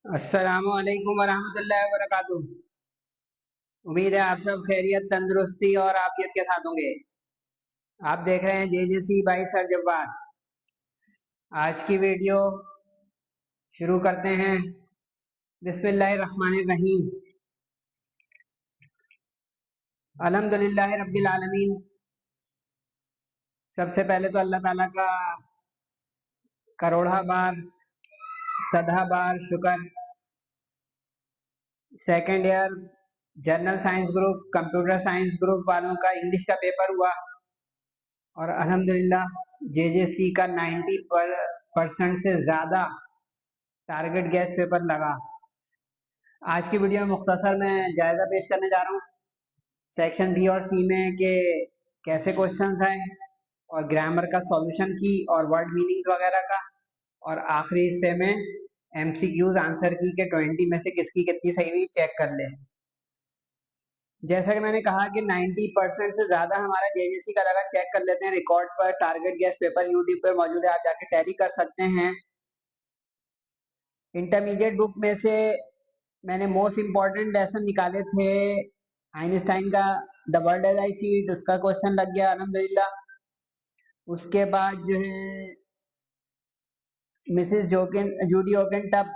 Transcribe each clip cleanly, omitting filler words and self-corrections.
अस्सलामुअलैकुम वरहमतुल्लाहि वबरकातुह। उम्मीद है आप सब खैरियत, तंदुरुस्ती और आफियत के साथ होंगे। आप देख रहे हैं जेजेसी बाई सर जब्बार। आज की वीडियो शुरू करते हैं। बिस्मिल्लाहिर्रहमानिर्रहीम। अल्हम्दुलिल्लाहि रब्बिल आलमीन। सबसे पहले तो अल्लाह ताला का करोड़ा बार सदा बार शुक्र। Second year general science group computer science group वालों का इंग्लिश का पेपर हुआ और अल्हम्दुलिल्लाह जेजेसी का 90% से ज़्यादा टारगेट गैस पेपर लगा। आज की वीडियो में मुख्तसर मैं जायजा पेश करने जा रहा हूँ सेक्शन बी और सी में के कैसे क्वेश्चंस आए और ग्रामर का सॉल्यूशन की और वर्ड मीनिंग्स वगैरह का, और आखिरी हिस्से में एमसीक्यूज आंसर की के 20 में से किसकी कितनी सही हुई चेक कर ले। जैसा कि मैंने कहा कि 90% से ज्यादा हमारा जेजेसी का लगा। चेक कर लेते हैं रिकॉर्ड पर। टारगेट गैस पेपर यूट्यूब पर मौजूद है, आप जाके टैली कर सकते हैं। इंटरमीडिएट बुक में से मैंने मोस्ट इम्पॉर्टेंट लेसन निकाले थे आइंस्टाइन का the world as I see it, उसका क्वेश्चन लग गया अल्हम्दुलिल्लाह। उसके बाद जो है Mrs Judy Oken tough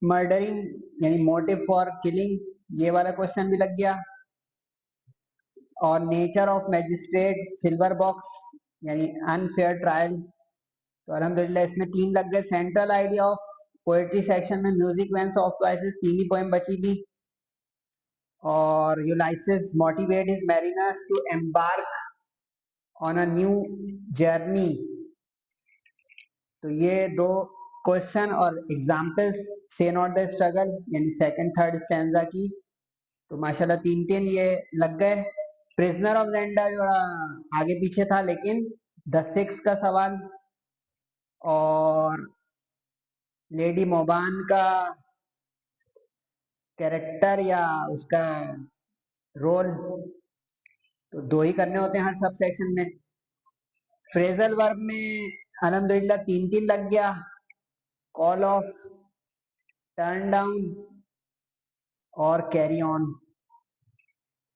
murdering यानी मोटिव फॉर किलिंग, ये वाला क्वेश्चन भी लग गया। और nature of magistrate silver box यानी अनफेयर ट्रायल, तो अल्हम्दुलिल्लाह इसमें 3 लग गए। Central idea of poetry section में म्यूजिक वैन सॉफ्ट वॉइसेस 3 ही पोएम बची थी। और Ulysses motivate his mariners to embark on a new journey, तो ये 2 क्वेश्चन और एग्जाम्पल्स से नॉट द स्ट्रगल यानी सेकंड थर्ड स्टैंजा की, तो माशाल्लाह 3-3 ये लग गए। प्रिजनर ऑफ जेंडा जो आगे पीछे था, लेकिन द सिक्स का सवाल और लेडी मोबान का कैरेक्टर या उसका रोल, तो 2 ही करने होते हैं हर सब सेक्शन में। फ्रेजल वर्ब में अल्हम्दुलिल्लाह 3-3 लग गया। कॉल ऑफ, टर्न डाउन और कैरी ऑन।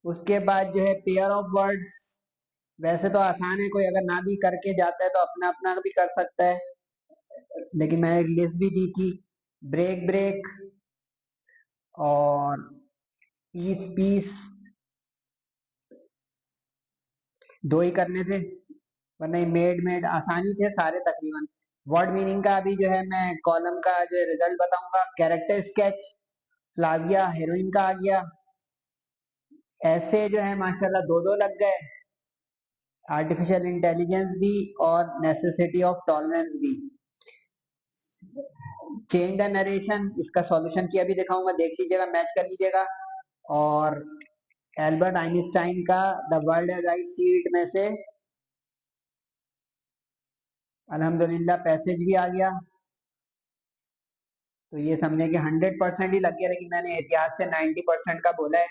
उसके बाद जो है पेयर ऑफ वर्ड्स, वैसे तो आसान है, कोई अगर ना भी करके जाता है तो अपना अपना भी कर सकता है, लेकिन मैंने एक लिस्ट भी दी थी। ब्रेक ब्रेक और पीस पीस, 2 ही करने थे, वरना मेड मेड आसानी थे सारे तकरीबन। वर्ड मीनिंग का अभी जो है मैं कॉलम का जो है रिजल्ट बताऊंगा। कैरेक्टर स्केच फ्लाविया हेरोइन का आ गया। ऐसे जो है माशाल्लाह 2-2 लग गए। आर्टिफिशियल इंटेलिजेंस भी और नेसेसिटी ऑफ टॉलरेंस भी। चेंज द नरेशन, इसका सॉल्यूशन किया भी दिखाऊंगा, देख लीजिएगा, मैच कर लीजिएगा। और एल्बर्ट आइंस्टाइन का the world as I see it में से अल्हम्दुलिल्लाह पैसेज भी आ गया। तो ये समझे कि 100% ही लग गया, लेकिन मैंने एहतियात से 90% का बोला है।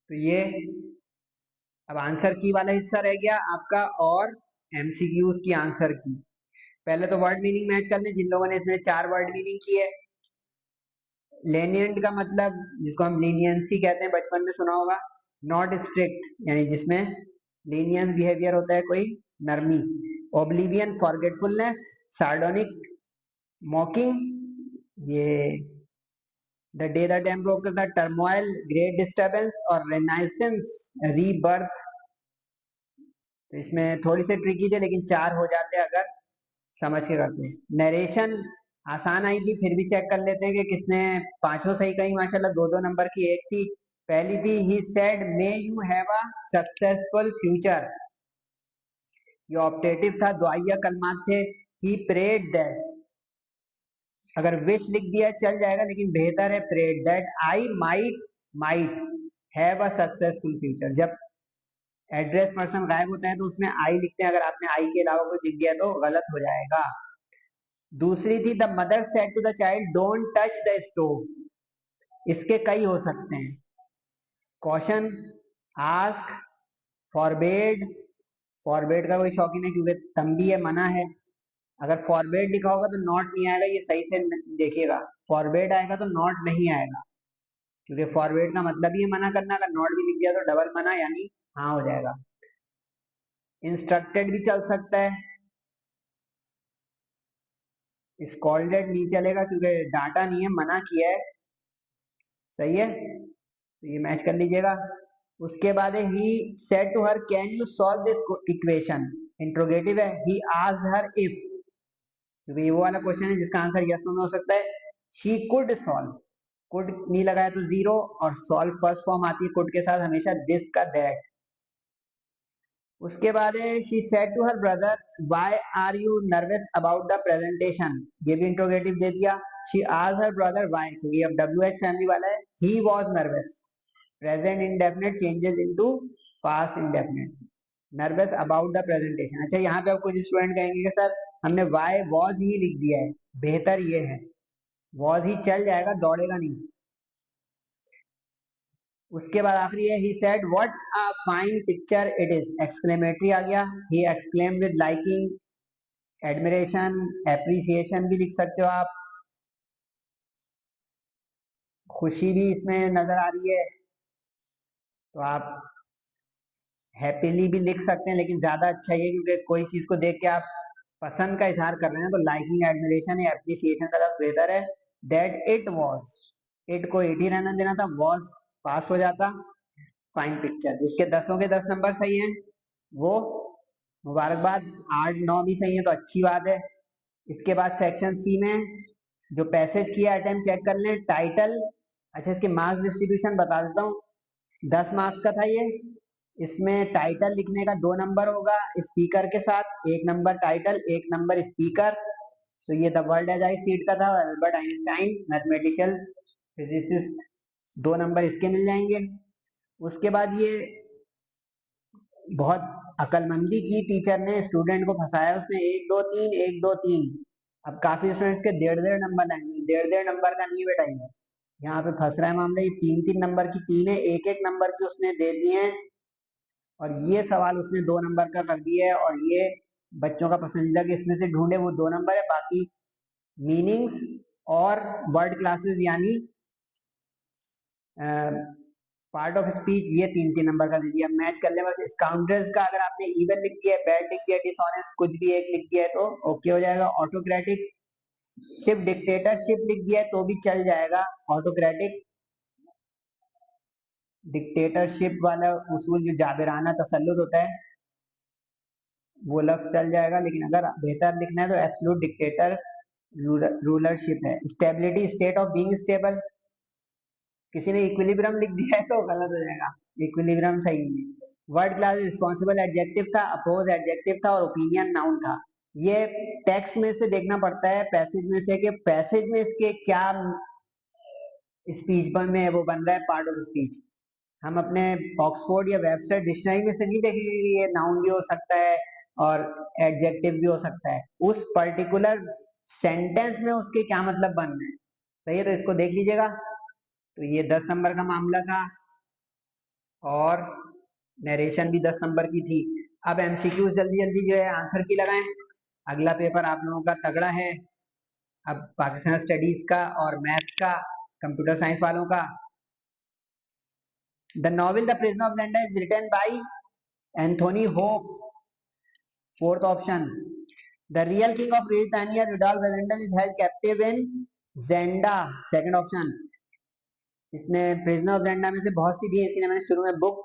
तो ये अब आंसर की वाला हिस्सा रह गया आपका और एमसीक्यूज की आंसर की। पहले तो वर्ड मीनिंग मैच कर ले जिन लोगों ने इसमें 4 वर्ड मीनिंग की है। लेनिएंट का मतलब जिसको हम लीनियंसी कहते हैं, बचपन में सुना होगा। नॉट स्ट्रिक्ट यानी जिसमें लीनियंस बिहेवियर होता है, कोई नरमी। Oblivion forgetfulness. सार्डोनिक मॉकिंग, ये the day the dam broke the turmoil great disturbance और रेनाइसेंस रीबर्थ, तो इसमें थोड़ी सी ट्रिकी थे लेकिन 4 हो जाते अगर समझ के करते हैं। नरेशन आसान आई थी, फिर भी चेक कर लेते हैं कि किसने पांचों सही कही। माशाल्लाह 2-2 नंबर की एक थी। पहली थी he said may you have a successful future, ये ऑप्टेटिव था, दुआइया कलमात थे। ही प्रेड दैट, अगर विश लिख दिया चल जाएगा, लेकिन बेहतर है prayed that I might have a successful future. जब एड्रेस पर्सन गायब होता है तो उसमें आई लिखते हैं, अगर आपने आई के अलावा कुछ लिख दिया तो गलत हो जाएगा। दूसरी थी the mother said to the child don't touch the stove, इसके कई हो सकते हैं। कॉशन, आस्क, फॉरबेड, फॉरबेड का कोई शौकीन है क्योंकि तंबी है, मना है। अगर फॉरवर्ड लिखा होगा तो नॉट नहीं आएगा, ये सही से देखिएगा। फॉरवर्ड आएगा तो नॉट नहीं आएगा, क्योंकि फॉरवर्ड का मतलब ही है मना करना। अगर नॉट भी लिख दिया तो डबल मना यानी हाँ हो जाएगा। इंस्ट्रक्टेड भी चल सकता है, स्कॉल्डेड नहीं चलेगा क्योंकि डाटा नहीं है, मना किया है। सही है, तो ये मैच कर लीजिएगा। उसके बाद है he said to her can you solve this equation, interrogative है। ही आस्क्ड हर इफ, क्योंकि ये वो वाला क्वेश्चन है जिसका आंसर यस नो में हो सकता है। शी कुड सॉल्व, कुड नहीं लगाया तो जीरो, और सॉल्व फर्स्ट फॉर्म आती है कुड के साथ हमेशा, दिस का दैट। उसके बाद है she said to her brother why are you nervous about the presentation, ये भी इंट्रोगेटिव दे दिया। She asked her brother why, क्योंकि अब डब्ल्यू एच फैमिली वाला है। He was nervous, present indefinite changes into past indefinite, nervous about the presentation. अच्छा, यहाँ पे अब कुछ स्टूडेंट कहेंगे कि सर हमने वाई वॉज ही लिख दिया है, बेहतर ये है, वॉज ही चल जाएगा, दौड़ेगा नहीं। उसके बाद आखिरी है he said what a fine picture it is, exclamatory आ गया। He exclaim with liking, admiration, appreciation भी लिख सकते हो आप। खुशी भी इसमें नजर आ रही है, तो आप हैप्पीली भी लिख सकते हैं, लेकिन ज्यादा अच्छा ये, क्योंकि कोई चीज को देख के आप पसंद का इजहार कर रहे हैं, तो लाइकिंग, एडमिरेशन या एप्रिसिएशन का लफ्ज बेहतर है। दैट इट वॉज, इट को इट ही रहना देना था, वॉज पास्ट हो जाता। फाइन पिक्चर, जिसके दसों के 10 नंबर सही हैं वो मुबारकबाद, 8 9 भी सही है तो अच्छी बात है। इसके बाद सेक्शन सी में जो पैसेज किया अटेम्प्ट चेक कर लें। टाइटल, अच्छा इसके मार्क्स डिस्ट्रीब्यूशन बता देता हूँ। 10 मार्क्स का था ये। इसमें टाइटल लिखने का 2 नंबर होगा स्पीकर के साथ, 1 नंबर टाइटल, 1 नंबर स्पीकर। तो ये the world as I see it का था, Albert Einstein mathematician physicist, 2 number इसके मिल जाएंगे। उसके बाद ये बहुत अकलमंदी की टीचर ने स्टूडेंट को फंसाया, उसने 1 2 3 1 2 3, अब काफी स्टूडेंट्स के 1.5 1.5 नंबर आएंगे, 1.5 1.5 नंबर का नहीं है बेटा ये, यहाँ पे फंस रहा है मामला। ये 3 3 नंबर की तीन है, 1 1 नंबर की उसने दे दिए हैं, और ये सवाल उसने 2 नंबर का कर दिया है। और ये बच्चों का पसंदीदा कि इसमें से ढूंढे, वो 2 नंबर है, बाकी मीनिंग्स और वर्ड क्लासेस यानी पार्ट ऑफ स्पीच, ये 3 3 नंबर का दे दिया। मैच कर ले बस। स्काउंड्रेल्स का अगर आपने इवन लिख दिया, बैड लिख दिया, डिसऑनेस्ट कुछ भी एक लिख दिया है तो ओके हो जाएगा। ऑटोक्रेटिक, सिर्फ डिक्टेटरशिप लिख दिया है तो भी चल जाएगा। ऑटोक्रेटिक, डिक्टेटरशिप वाला उसूल जो जाबिराना तसल्लुत होता है वो लफ्ज चल जाएगा, लेकिन अगर बेहतर लिखना है तो एब्सोल्यूट डिक्टेटर रूलरशिप है। Stability, state of being stable, किसी ने इक्विलिब्रियम लिख दिया है तो गलत हो जाएगा, इक्विलिब्रियम सही नहीं है। वर्ड क्लास, रिस्पॉन्सिबल एडजेक्टिव था, अपोज एडजेक्टिव था, और ओपिनियन नाउन था। ये टेक्स्ट में से देखना पड़ता है, पैसेज में से, कि पैसेज में इसके क्या स्पीच में वो बन रहा है, पार्ट ऑफ स्पीच। हम अपने ऑक्सफोर्ड या वेबस्टर डिक्शनरी में से नहीं देखेंगे कि ये नाउन भी हो सकता है और एडजेक्टिव भी हो सकता है, उस पर्टिकुलर सेंटेंस में उसके क्या मतलब बन रहे हैं। सही है, तो इसको देख लीजिएगा। तो ये 10 नंबर का मामला था, और नरेशन भी 10 नंबर की थी। अब एमसीक्यू जल्दी जल्दी जो है आंसर की लगाएं, अगला पेपर आप लोगों का तगड़ा है। अब पाकिस्तान स्टडीज का और मैथ्स का, कंप्यूटर साइंस वालों का। The novel the prison of Zenda is written by Anthony Hope, fourth option. The real king of Britannia Rudolf Rassendyll is held captive in Zenda, second option. इसने prison of Zenda में से बहुत सी दी है, इसीलिए मैंने शुरू में बुक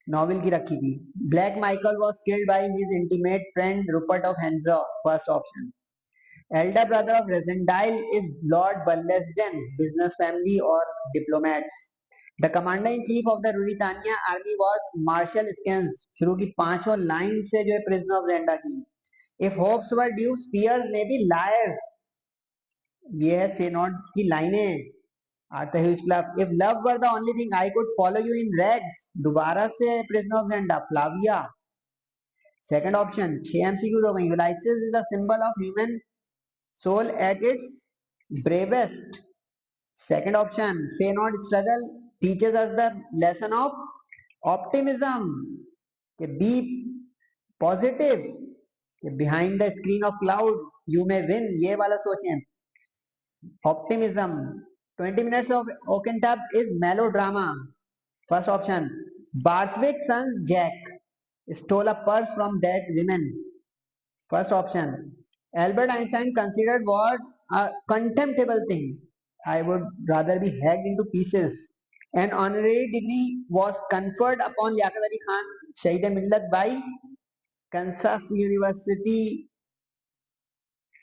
नॉवेल की रखी थी। Black Michael was killed by his intimate friend Rupert of हेंजर, first option. Elder brother of Rassendyll is Lord Burlesdon, business family और diplomats. The commander in chief of the Ruritania army was Marshal Strakencz, शुरू की पांचों line से जो है prison of Zenda की। If hopes were ड्यू फियर्स मे बी लायर्स, ये है से नॉट की लाइनें। At the huge club. If love were the only thing, I could follow you in rags. दोबारा से prison of Zenda, Flavia, second option. 6 MCQs हो गई। Ulysses is the symbol of human soul at its bravest, second option. Say not struggle teaches us the lesson of optimism, कि be positive, कि behind the screen of cloud you may win, ये वाला सोचें। Optimism, 20 minutes of ओकेंटब is melodrama. First option, Barthwick son Jack stole a purse from that woman. First option, Albert Einstein considered what a contemptible thing. I would rather be hacked into pieces. An honorary degree was conferred upon Liaquat Ali Khan, Shahid Millat, by Kansas University,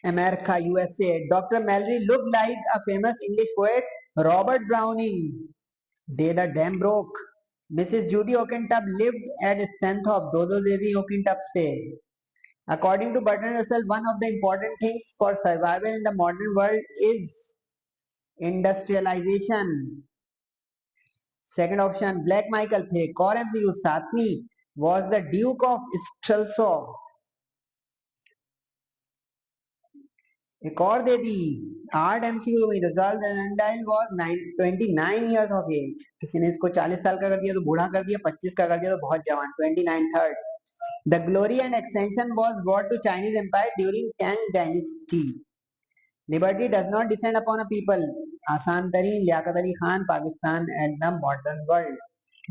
America, USA. Dr. Mallory looked like a famous English poet, Robert Browning. They the dam broke. Mrs. Judy Oakentub lived at Stanthorpe. दो दीदी Oakentub से. According to Bertrand Russell, one of the important things for survival in the modern world is industrialization. Second option, Black Michael. फिर एक और MCQ, सातवीं, was the Duke of Streltsov. एक और दे दी, आठ MCQ में, Roald Dahl was 29 years of age. किसी ने इसको 40 साल का कर दिया तो बूढ़ा कर दिया, 25 का कर दिया तो बहुत जवान, 29 third. The glory and extension was brought to Chinese Empire during Tang Dynasty. Liberty does not descend upon a people. आसान तरीन, Liaquat Ali Khan, Pakistan at the modern world.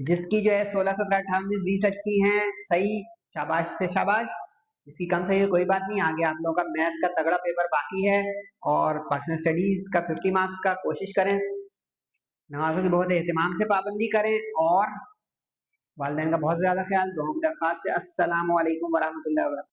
जिसकी जो है 16, 17, 18, 20 अच्छी हैं, सही, शाबाश से शाबाश. इसकी कम सही है, कोई बात नहीं. आगे आप लोगों का मैथ्स का तगड़ा पेपर बाकी है और पाकिस्तान स्टडीज का 50 मार्क्स का कोशिश करें. नमाजों की बहुत एहतमाम से पाबंदी करें और वालिदैन का बहुत ज्यादा ख्याल. दुआओं की दरख्वास्त है. अस्सलामु अलैकुम वरहमतुल्लाहि वबरकातुहू.